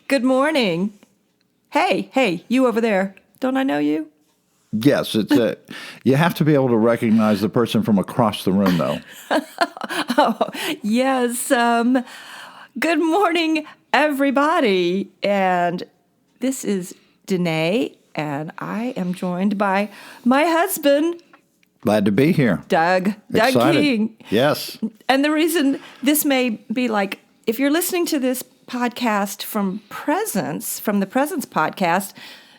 Good morning. Hey, you over there. Don't I know you? Yes, you have to be able to recognize the person from across the room, though. Oh, yes. Good morning, everybody. And this is Denée, and I am joined by my husband, Glad to be here. Doug Excited. King. Yes. And the reason this may be like, if you're listening to this podcast from the Presence podcast,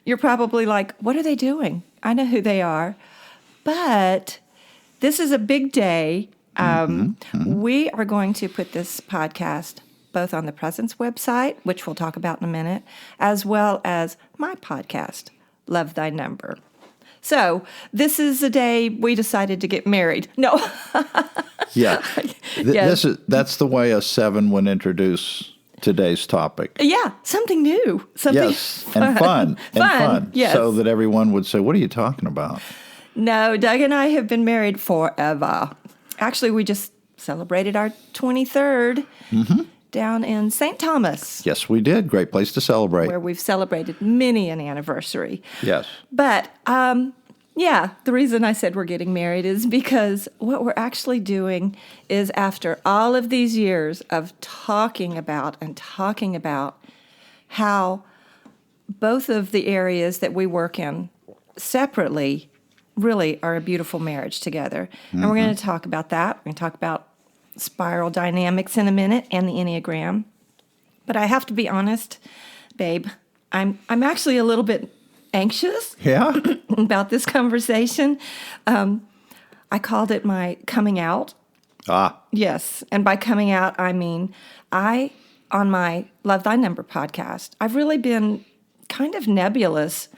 you're probably like, what are they doing? I know who they are. But this is a big day. We are going to put this podcast both on the Presence website, which we'll talk about in a minute, as well as my podcast, Love Thy Number. So this is the day we decided to get married. No. Yeah. Yes. That's the way a 7 would introduce today's topic. Yeah, something new. Something Yes, and fun. Yes. So that everyone would say, what are you talking about? No, Doug and I have been married forever. Actually, we just celebrated our 23rd down in St. Thomas, Yes, we did. Great place to celebrate. where we've celebrated many an anniversary. Yes. But, yeah, the reason I said we're getting married is because what we're actually doing is, after all of these years of talking about how both of the areas that we work in separately really are a beautiful marriage together. And we're going to talk about that. We're going to talk about spiral dynamics in a minute and the Enneagram. But I have to be honest, babe, I'm actually a little bit anxious Yeah? about this conversation. I called it my coming out. Yes. And by coming out, I mean on my Love Thy Number podcast, I've really been kind of nebulous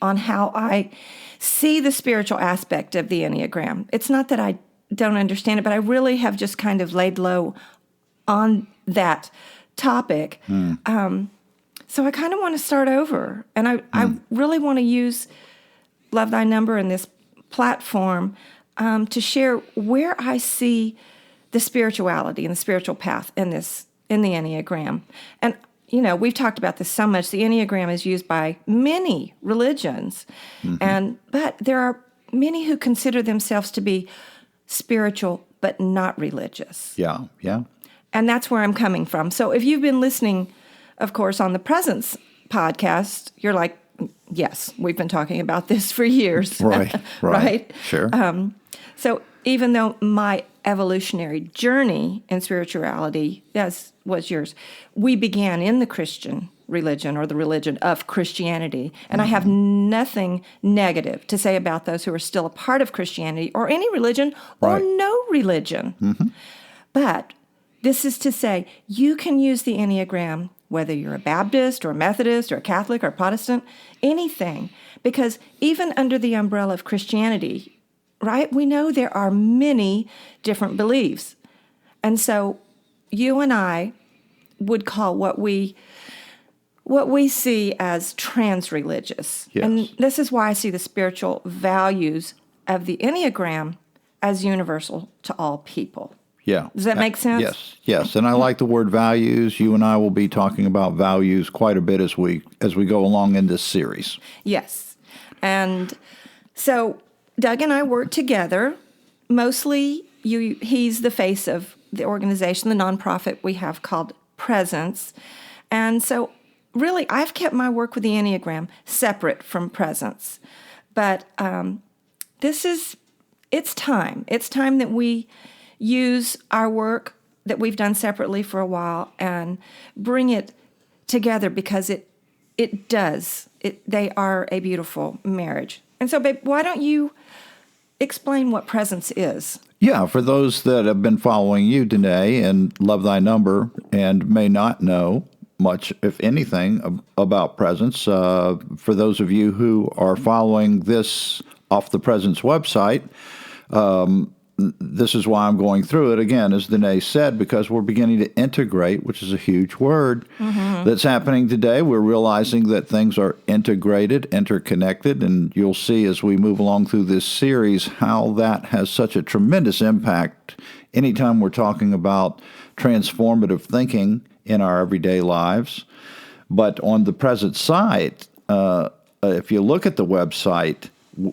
on how I see the spiritual aspect of the Enneagram. It's not that I don't understand it, but I really have just kind of laid low on that topic. So I kind of want to start over. And I really want to use Love Thy Number and this platform to share where I see the spirituality and the spiritual path in the Enneagram. And, we've talked about this so much. The Enneagram is used by many religions. But there are many who consider themselves to be spiritual but not religious. Yeah. And that's where I'm coming from. So if you've been listening, of course, on the Presence podcast, you're like, yes, we've been talking about this for years. Right. Right? Sure. So even though my evolutionary journey in spirituality, as was yours, we began in the Christian religion or the religion of Christianity. And I have nothing negative to say about those who are still a part of Christianity or any religion or no religion. But this is to say, you can use the Enneagram whether you're a Baptist or a Methodist or a Catholic or a Protestant, anything. Because even under the umbrella of Christianity, right, we know there are many different beliefs. And so you and I would call what we see as transreligious. Yes. And this is why I see the spiritual values of the Enneagram as universal to all people. Yeah. Does that make sense? Yes. And I like the word values. You and I will be talking about values quite a bit as we go along in this series. Yes. And so Doug and I work together. Mostly he's the face of the organization, the nonprofit we have called Presence. And so really I've kept my work with the Enneagram separate from Presence. But it's time. It's time that we use our work that we've done separately for a while and bring it together because they are a beautiful marriage. And so, babe, why don't you explain what Presence is? Yeah, for those that have been following you, Denée, and Love Thy Number, and may not know much, if anything, about Presence, for those of you who are following this off the Presence website, this is why I'm going through it again, as Denée said, because we're beginning to integrate, which is a huge word that's happening today. We're realizing that things are integrated, interconnected, and you'll see as we move along through this series how that has such a tremendous impact anytime we're talking about transformative thinking in our everyday lives. But on the present site, if you look at the website,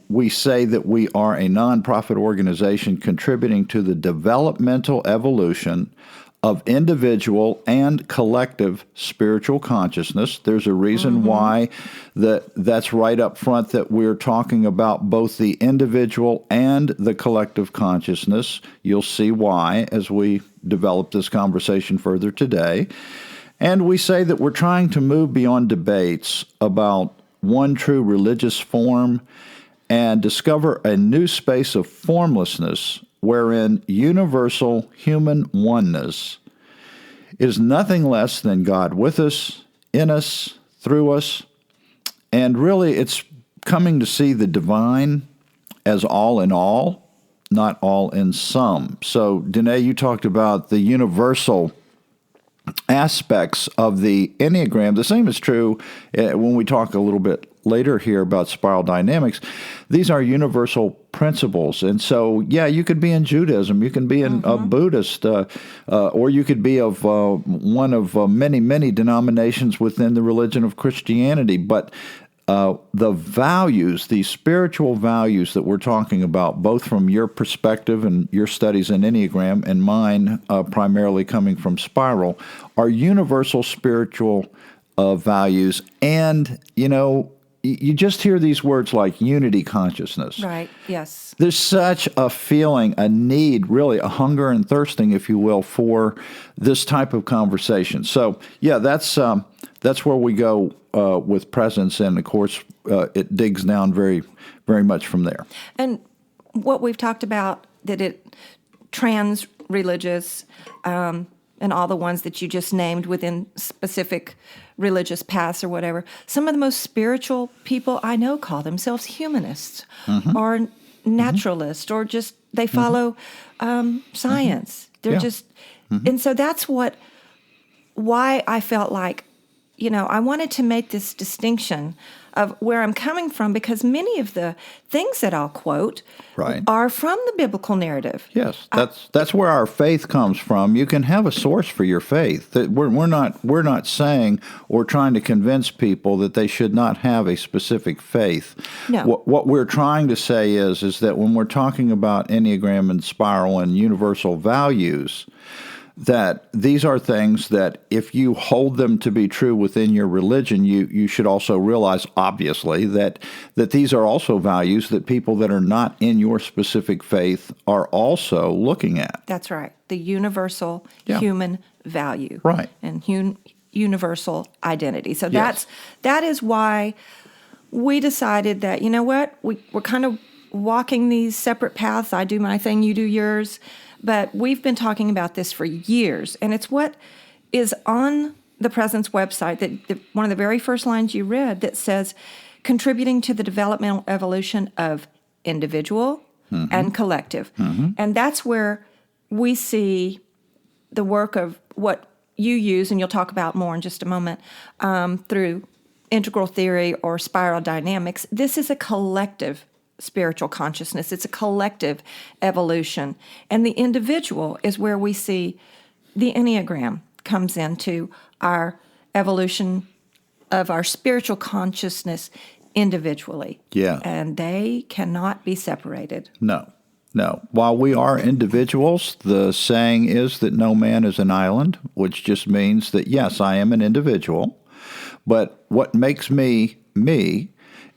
we say that we are a nonprofit organization contributing to the developmental evolution of individual and collective spiritual consciousness. There's a reason why that's right up front, that we're talking about both the individual and the collective consciousness. You'll see why as we develop this conversation further today. And we say that we're trying to move beyond debates about one true religious form and discover a new space of formlessness wherein universal human oneness is nothing less than God with us, in us, through us, and really it's coming to see the divine as all in all, not all in some. So, Denée, you talked about the universal aspects of the Enneagram. The same is true when we talk a little bit later here about spiral dynamics. These are universal principles. And so, yeah, you could be in Judaism, you can be in a Buddhist, or you could be of one of many, many denominations within the religion of Christianity. But the values, the spiritual values that we're talking about, both from your perspective and your studies in Enneagram and mine primarily coming from Spiral, are universal spiritual values. And, you just hear these words like unity consciousness. Right, yes. There's such a feeling, a need, really, a hunger and thirsting, if you will, for this type of conversation. So, yeah, that's where we go with presence, and of course, it digs down very, very much from there. And what we've talked about, that it Transreligious, and all the ones that you just named within specific religious paths or whatever, some of the most spiritual people I know call themselves humanists or naturalists, or just they follow science. They're just, and so that's why I felt like, I wanted to make this distinction of where I'm coming from, because many of the things that I'll quote are from the biblical narrative. Yes, that's where our faith comes from. You can have a source for your faith. We're not saying or trying to convince people that they should not have a specific faith. No. What we're trying to say is that when we're talking about Enneagram and Spiral and universal values, that these are things that if you hold them to be true within your religion, you should also realize, obviously, that these are also values that people that are not in your specific faith are also looking at. That's right. The universal human value. Right. And universal identity. So that is why we decided that, we're kind of walking these separate paths. I do my thing, you do yours. But we've been talking about this for years, and it's what is on the Presence website, that one of the very first lines you read, that says, contributing to the developmental evolution of individual and collective. And that's where we see the work of what you use, and you'll talk about more in just a moment, through integral theory or spiral dynamics. This is a collective spiritual consciousness. It's a collective evolution. And the individual is where we see the Enneagram comes into our evolution of our spiritual consciousness individually. Yeah. And they cannot be separated. No. While we are individuals, the saying is that no man is an island, which just means that, yes, I am an individual, but what makes me me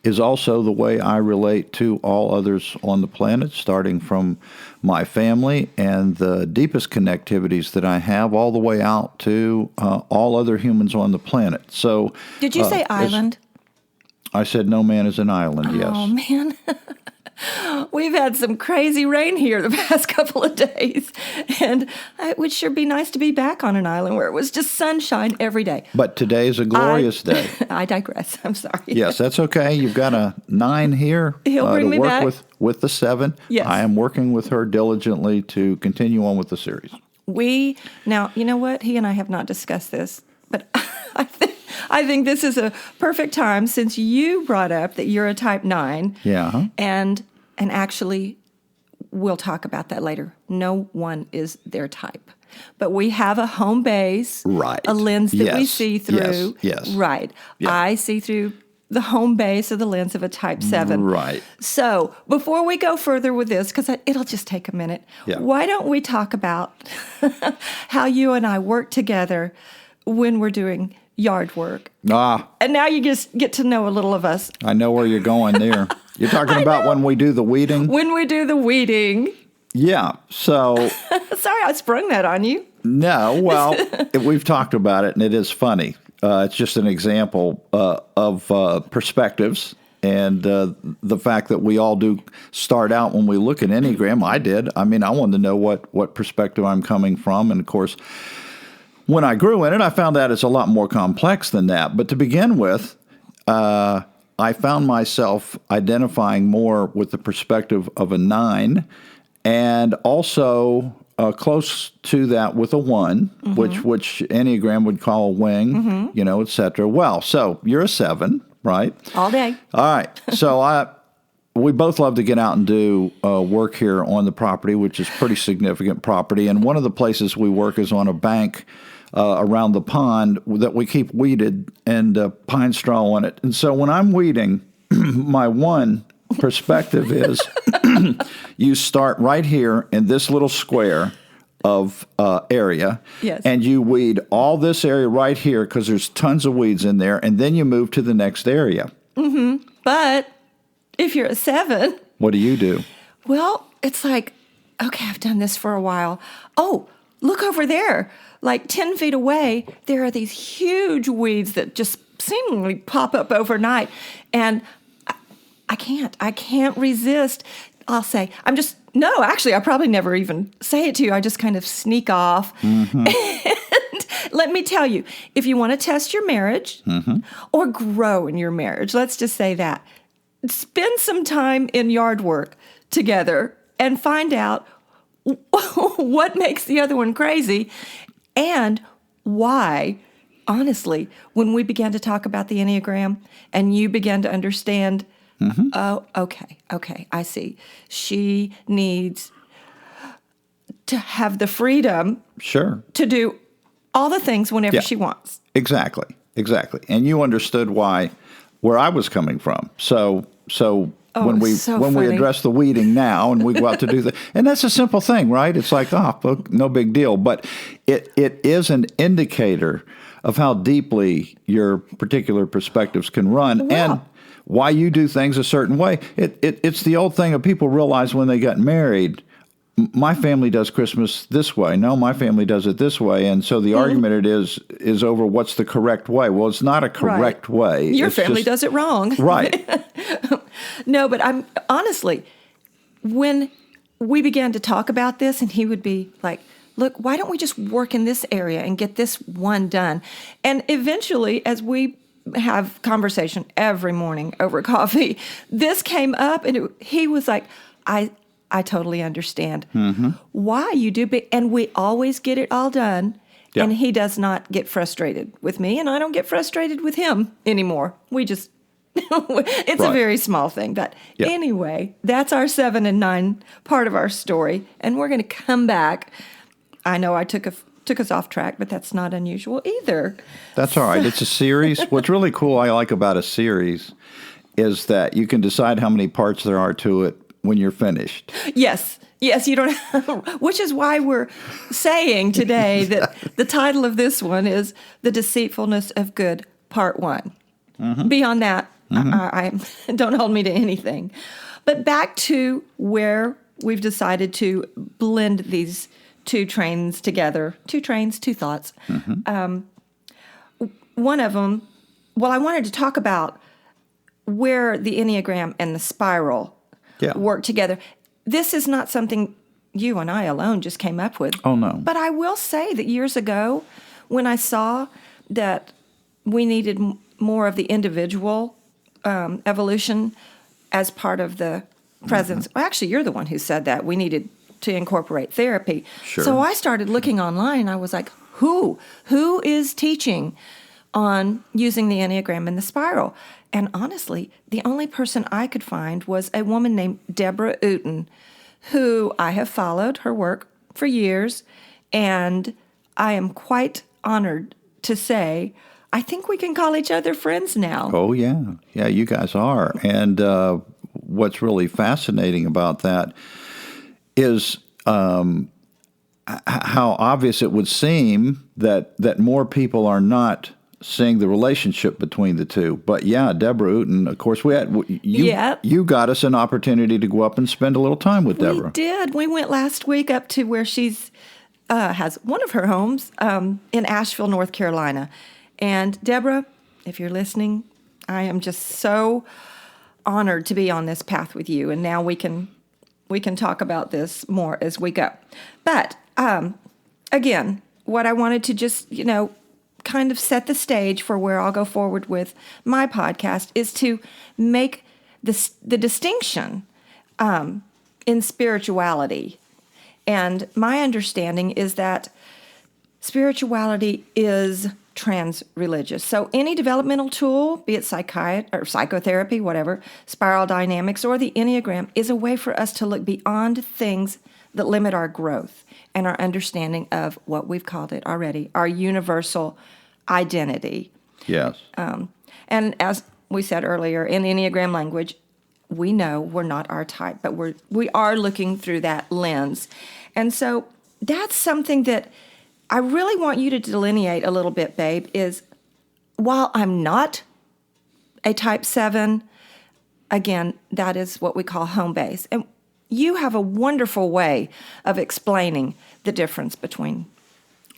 is also the way I relate to all others on the planet, starting from my family and the deepest connectivities that I have all the way out to all other humans on the planet. So, did you say island? I said no man is an island, yes. Oh, man. We've had some crazy rain here the past couple of days, and it would sure be nice to be back on an island where it was just sunshine every day. But today is a glorious day. I digress. I'm sorry. Yes, that's okay. You've got a 9 here He'll bring me work back. with the 7. Yes. I am working with her diligently to continue on with the series. Now, you know what? He and I have not discussed this, but I think this is a perfect time, since you brought up that you're a type 9. Yeah. And actually we'll talk about that later. No one is their type. But we have a home base, right? A lens that we see through. Yes. Right. Yeah. I see through the home base of the lens of a type 7. Right. So before we go further with this, because it'll just take a minute, why don't we talk about how you and I work together when we're doing yard work? And now you just get to know a little of us. I know where you're going there. You're talking about when we do the weeding? When we do the weeding. Yeah, so... Sorry, I sprung that on you. No, well, we've talked about it, and it is funny. It's just an example of perspectives and the fact that we all do start out when we look at Enneagram. I did. I mean, I wanted to know what perspective I'm coming from. And, of course, when I grew in it, I found that it's a lot more complex than that. But to begin with, I found myself identifying more with the perspective of a 9 and also close to that with a 1, which Enneagram would call a wing, et cetera. Well, so you're a 7, right? All day. All right. So we both love to get out and do work here on the property, which is pretty significant property. And one of the places we work is on a bank around the pond that we keep weeded and pine straw on it. And so when I'm weeding, my 1 perspective is you start right here in this little square of area, and you weed all this area right here because there's tons of weeds in there, and then you move to the next area. But if you're a 7... What do you do? Well, it's like, okay, I've done this for a while. Oh, look over there. Like 10 feet away, there are these huge weeds that just seemingly pop up overnight. And I can't resist. I'll say, I probably never even say it to you. I just kind of sneak off. And let me tell you, if you want to test your marriage or grow in your marriage, let's just say that, spend some time in yard work together and find out what makes the other one crazy and why. Honestly, when we began to talk about the Enneagram and you began to understand, oh, okay, I see. She needs to have the freedom to do all the things whenever she wants. Exactly. And you understood where I was coming from. So when we address the weeding now and we go out to do that, and that's a simple thing, right? It's like, no big deal. But it is an indicator of how deeply your particular perspectives can run and why you do things a certain way. It's the old thing of people realize when they got married, my family does Christmas this way. No, my family does it this way. And so the argument is over what's the correct way. Well, it's not a correct way. Your family does it wrong. Right. No, but I'm honestly, when we began to talk about this and he would be like, look, why don't we just work in this area and get this one done? And eventually, as we have conversation every morning over coffee, this came up and he was like, I totally understand why you do, and we always get it all done, and he does not get frustrated with me, and I don't get frustrated with him anymore. We just, it's a very small thing, but anyway, that's our 7 and 9 part of our story, and we're going to come back. I know I took us off track, but that's not unusual either. That's all right. It's a series. What's really cool I like about a series is that you can decide how many parts there are to it when you're finished. Yes, you don't which is why we're saying today that the title of this one is The Deceitfulness of Good, Part 1. Beyond that, I don't hold me to anything. But back to where we've decided to blend these two trains together. 2 trains, 2 thoughts. One of them, I wanted to talk about where the Enneagram and the spiral work together. This is not something you and I alone just came up with. Oh, no. But I will say that years ago, when I saw that we needed more of the individual evolution as part of the presence. Well, actually, you're the one who said that. We needed to incorporate therapy. Sure. So I started looking online, and I was like, who is teaching on using the Enneagram and the spiral? And honestly, the only person I could find was a woman named Deborah Uten, who I have followed her work for years, and I am quite honored to say I think we can call each other friends now. Oh, yeah. Yeah, you guys are. And what's really fascinating about that is how obvious it would seem that more people are not seeing the relationship between the two. But yeah, Deborah Uten, of course, you got us an opportunity to go up and spend a little time with Deborah. We did. We went last week up to where she's has one of her homes in Asheville, North Carolina. And Deborah, if you're listening, I am just so honored to be on this path with you. And now we can talk about this more as we go. But again, what I wanted to just, kind of set the stage for where I'll go forward with my podcast is to make the distinction in spirituality. And my understanding is that spirituality is transreligious. So any developmental tool, be it psychiatry or psychotherapy, whatever, spiral dynamics, or the Enneagram, is a way for us to look beyond things that limit our growth and our understanding of what we've called it already, our universal identity. Yes. And as we said earlier, in Enneagram language, we know we're not our type, but we are looking through that lens. And so that's something that I really want you to delineate a little bit, babe, is while I'm not a type 7, again, that is what we call home base. And you have a wonderful way of explaining the difference between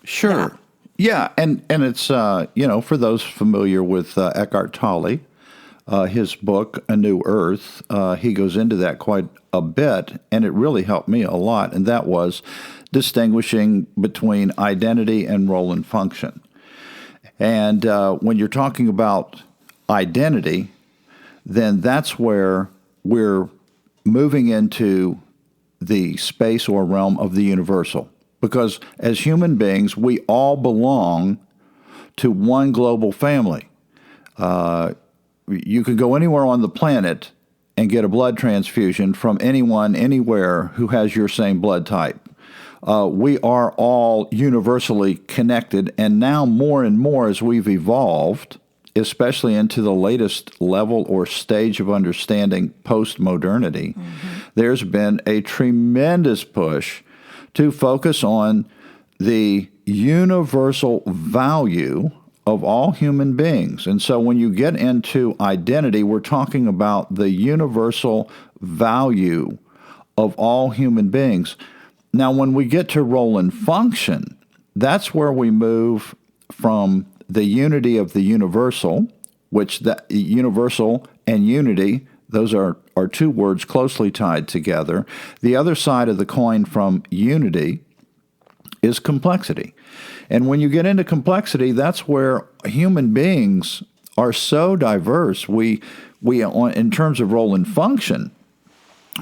Sure. that. Yeah, and it's, for those familiar with Eckhart Tolle, his book, A New Earth, he goes into that quite a bit, and it really helped me a lot, and that was distinguishing between identity and role and function. And when you're talking about identity, then that's where we're moving into the space or realm of the universal. Because as human beings, we all belong to one global family. You can go anywhere on the planet and get a blood transfusion from anyone, anywhere who has your same blood type. We are all universally connected, and now more and more as we've evolved, especially into the latest level or stage of understanding post-modernity, there's been a tremendous push to focus on the universal value of all human beings. And so when you get into identity, we're talking about the universal value of all human beings. Now, when we get to role and function, that's where we move from the unity of the universal, which the universal and unity, those are two words closely tied together. The other side of the coin from unity is complexity. And when you get into complexity, that's where human beings are so diverse. We in terms of role and function,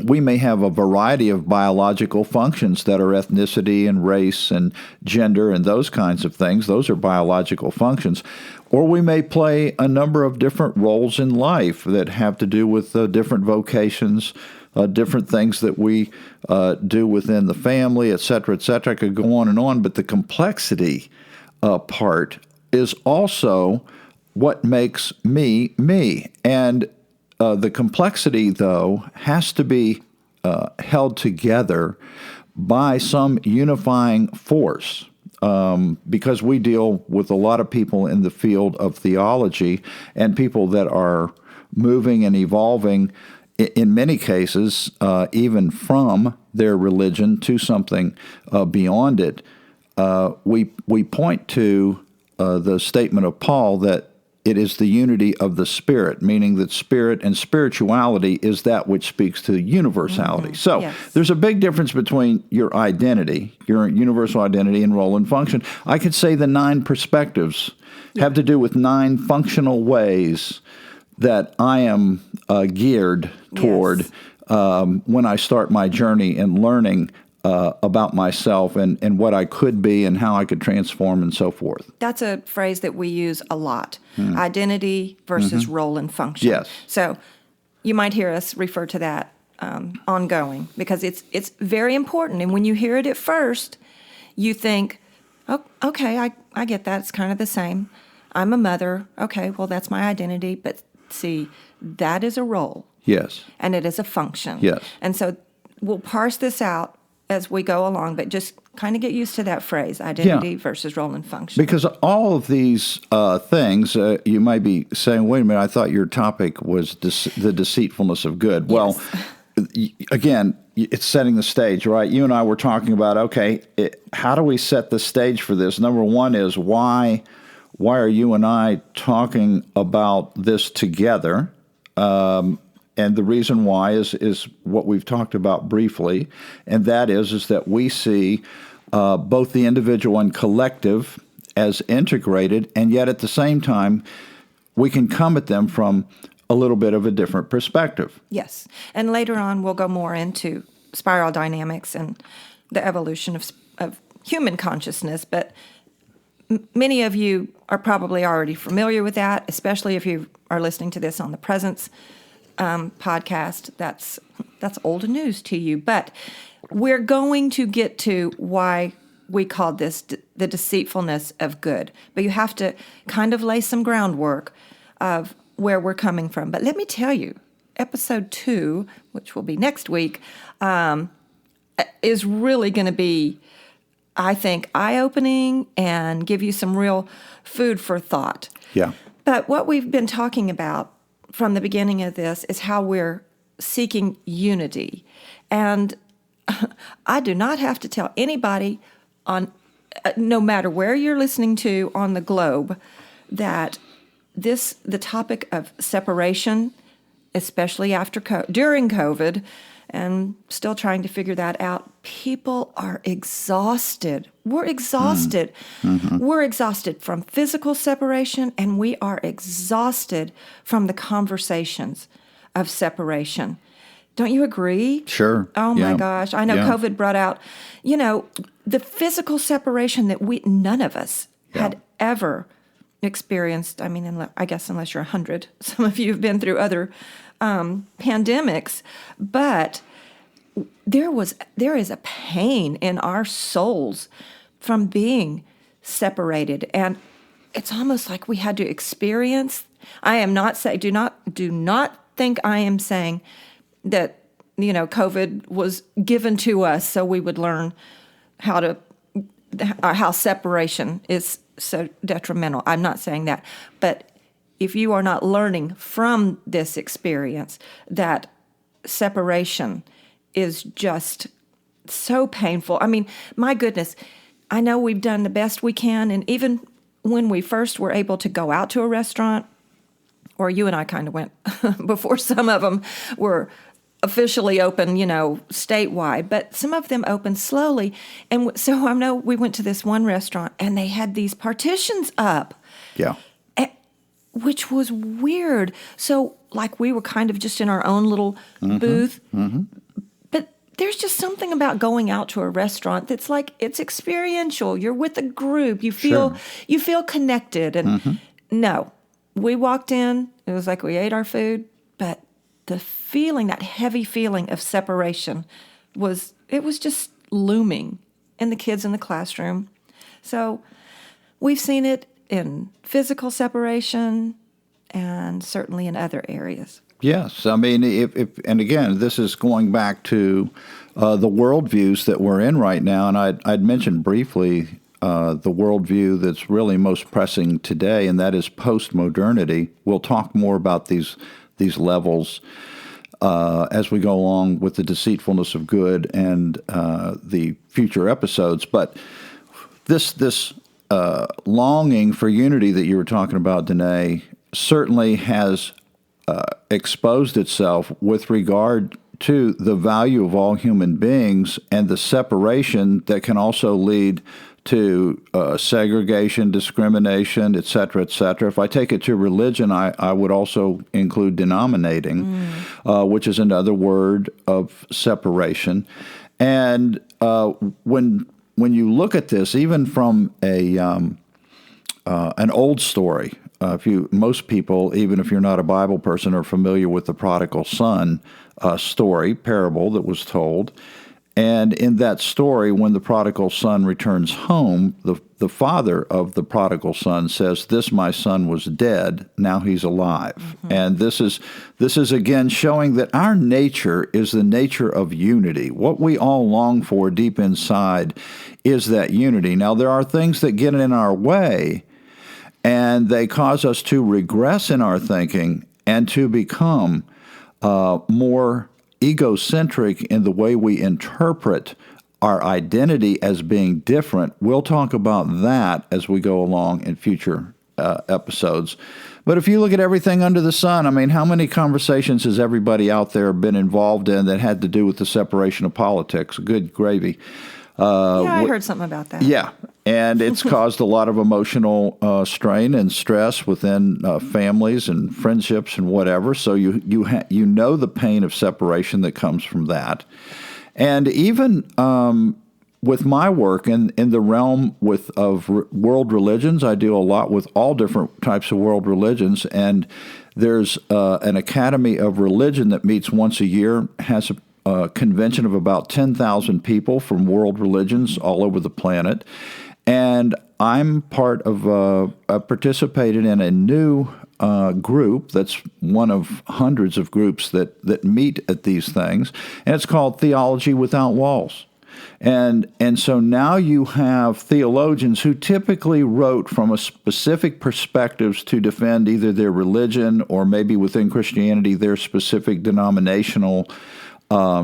we may have a variety of biological functions that are ethnicity and race and gender and those kinds of things. Those are biological functions. Or we may play a number of different roles in life that have to do with different vocations, different things that we do within the family, et cetera, et cetera. I could go on, but the complexity part is also what makes me, me. And the complexity, though, has to be held together by some unifying force, because we deal with a lot of people in the field of theology and people that are moving and evolving, in many cases, even from their religion to something beyond it. We point to the statement of Paul that it is the unity of the Spirit, meaning that spirit and spirituality is that which speaks to universality. So there's a big difference between your identity, your universal identity, and role and function. I could say the 9 perspectives have to do with 9 functional ways that I am geared toward when I start my journey in learning about myself and what I could be and how I could transform and so forth. That's a phrase that we use a lot, identity versus role and function. Yes. So you might hear us refer to that ongoing, because it's very important. And when you hear it at first, you think, oh, okay, I get that. It's kind of the same. I'm a mother. Okay, well, that's my identity. But see, that is a role. Yes. And it is a function. Yes. And so we'll parse this out as we go along, but just kind of get used to that phrase, identity versus role and function. Because all of these things, you might be saying, wait a minute, I thought your topic was the deceitfulness of good. Yes. Well, again, it's setting the stage, right? You and I were talking about, okay, how do we set the stage for this? Number one is why are you and I talking about this together? And the reason why is what we've talked about briefly, and that is that we see both the individual and collective as integrated, and yet at the same time, we can come at them from a little bit of a different perspective. Yes. And later on, we'll go more into spiral dynamics and the evolution of human consciousness, but many of you are probably already familiar with that, especially if you are listening to this on the Presence podcast. That's old news to you. But we're going to get to why we called this the deceitfulness of good. But you have to kind of lay some groundwork of where we're coming from. But let me tell you, episode 2, which will be next week, is really going to be, I think, eye-opening and give you some real food for thought. Yeah. But what we've been talking about from the beginning of this is how we're seeking unity. And I do not have to tell anybody no matter where you're listening to on the globe, that the topic of separation, especially during COVID, and still trying to figure that out, people are exhausted. We're exhausted. Mm-hmm. We're exhausted from physical separation, and we are exhausted from the conversations of separation. Don't you agree? Sure. Oh, my gosh. I know COVID brought out, the physical separation that none of us had ever experienced. I mean, I guess unless you're 100. Some of you have been through other pandemics, but there is a pain in our souls from being separated, and it's almost like we had to experience. I am not saying, do not think I am saying that COVID was given to us so we would learn how separation is so detrimental. I'm not saying that, but if you are not learning from this experience that separation is just so painful. I mean, my goodness, I know we've done the best we can, and even when we first were able to go out to a restaurant, or you and I kind of went before some of them were officially open, statewide, but some of them opened slowly. And so I know we went to this one restaurant and they had these partitions up. Yeah. Which was weird. So like we were kind of just in our own little booth. Mm-hmm. But there's just something about going out to a restaurant that's like, it's experiential. You're with a group. You feel connected. And no, we walked in, it was like we ate our food, but the feeling, that heavy feeling of separation was just looming in the kids in the classroom. So we've seen it in physical separation and certainly in other areas. Yes. I mean, and again, this is going back to the worldviews that we're in right now. And I'd mentioned briefly the worldview that's really most pressing today, and that is postmodernity. We'll talk more about these levels as we go along with the deceitfulness of good and the future episodes. But this longing for unity that you were talking about, Denée, certainly has exposed itself with regard to the value of all human beings and the separation that can also lead to segregation, discrimination, et cetera, et cetera. If I take it to religion, I would also include denominating, which is another word of separation. And when you look at this, even from an old story, most people, even if you're not a Bible person, are familiar with the prodigal son parable that was told. And in that story, when the prodigal son returns home, the father of the prodigal son says, "This my son was dead, now he's alive." Mm-hmm. And this is again showing that our nature is the nature of unity. What we all long for deep inside is that unity. Now, there are things that get in our way, and they cause us to regress in our thinking and to become more egocentric in the way we interpret our identity as being different. We'll talk about that as we go along in future episodes. But if you look at everything under the sun, I mean, how many conversations has everybody out there been involved in that had to do with the separation of politics? Good gravy. I heard something about that. Yeah, and it's caused a lot of emotional strain and stress within families and friendships and whatever. So you know the pain of separation that comes from that. And even with my work in the realm of world religions, I do a lot with all different types of world religions. And there's an Academy of Religion that meets once a year, has a convention of about 10,000 people from world religions all over the planet. And I'm part of, participated in a new group that's one of hundreds of groups that meet at these things, and it's called Theology Without Walls. And so now you have theologians who typically wrote from a specific perspectives to defend either their religion or maybe within Christianity their specific denominational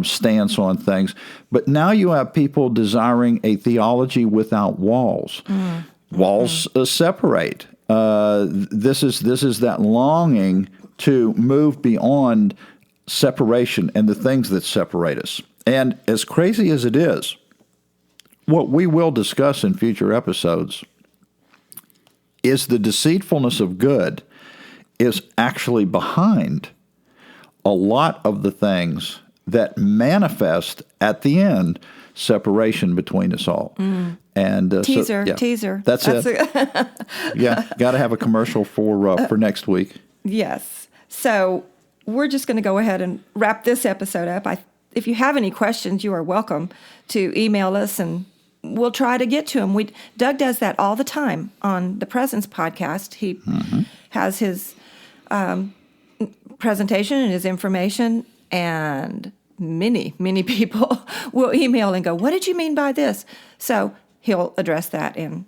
stance on things. But now you have people desiring a theology without walls. Mm-hmm. Walls separate. This is that longing to move beyond separation and the things that separate us. And as crazy as it is, what we will discuss in future episodes is the deceitfulness of good is actually behind a lot of the things that manifest at the end separation between us all. Mm. And teaser. That's it. Yeah, got to have a commercial for next week. Yes. So we're just going to go ahead and wrap this episode up. If you have any questions, you are welcome to email us, and we'll try to get to them. Doug does that all the time on the Presence podcast. He has his presentation and his information, and many people will email and go, "What did you mean by this?" So he'll address that in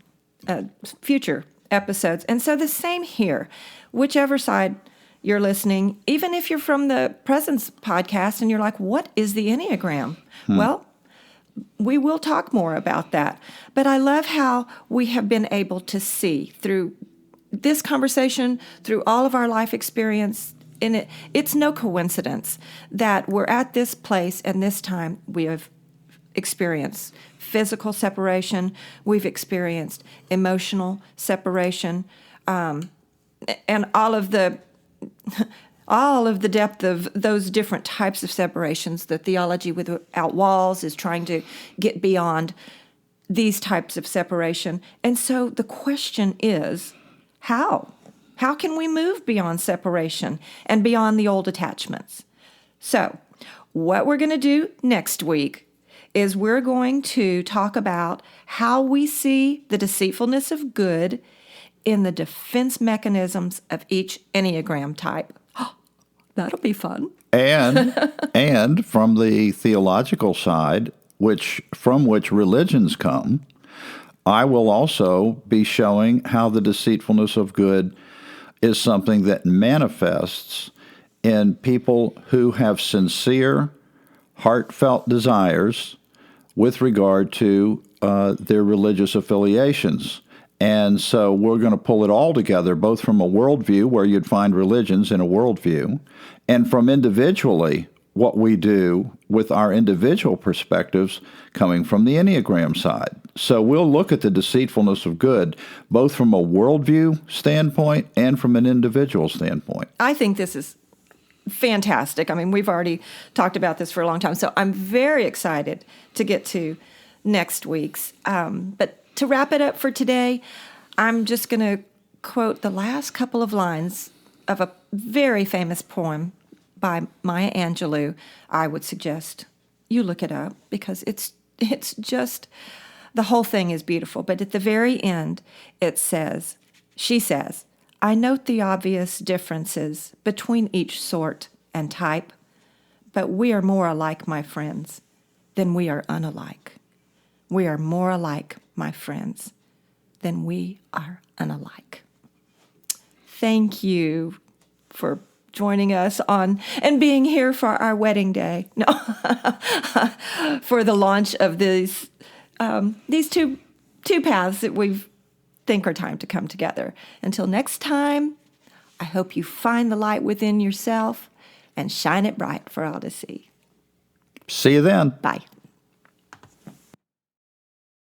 future episodes. And so the same here. Whichever side you're listening, even if you're from the Presence podcast and you're like, "What is the Enneagram?" Well, we will talk more about that. But I love how we have been able to see through this conversation, through all of our life experience, and it's no coincidence that we're at this place and this time. We have experienced physical separation, we've experienced emotional separation, and all of the depth of those different types of separations. The theology without walls is trying to get beyond these types of separation. And so the question is, how? How can we move beyond separation and beyond the old attachments? So what we're going to do next week is we're going to talk about how we see the deceitfulness of good in the defense mechanisms of each Enneagram type. That'll be fun. And from the theological side, from which religions come, I will also be showing how the deceitfulness of good is something that manifests in people who have sincere, heartfelt desires with regard to their religious affiliations. And so we're going to pull it all together, both from a worldview, where you'd find religions in a worldview, and from individually what we do with our individual perspectives coming from the Enneagram side. So we'll look at the deceitfulness of good, both from a worldview standpoint and from an individual standpoint. I think this is fantastic. I mean, we've already talked about this for a long time, so I'm very excited to get to next week's. But to wrap it up for today, I'm just going to quote the last couple of lines of a very famous poem by Maya Angelou. I would suggest you look it up because it's just, the whole thing is beautiful. But at the very end, she says, I note the obvious differences between each sort and type, but we are more alike, my friends, than we are unalike. We are more alike, my friends, than we are unalike. Thank you for joining us on and being here for our wedding day. No, for the launch of these two paths that we think are time to come together. Until next time, I hope you find the light within yourself and shine it bright for all to see. See you then. Bye.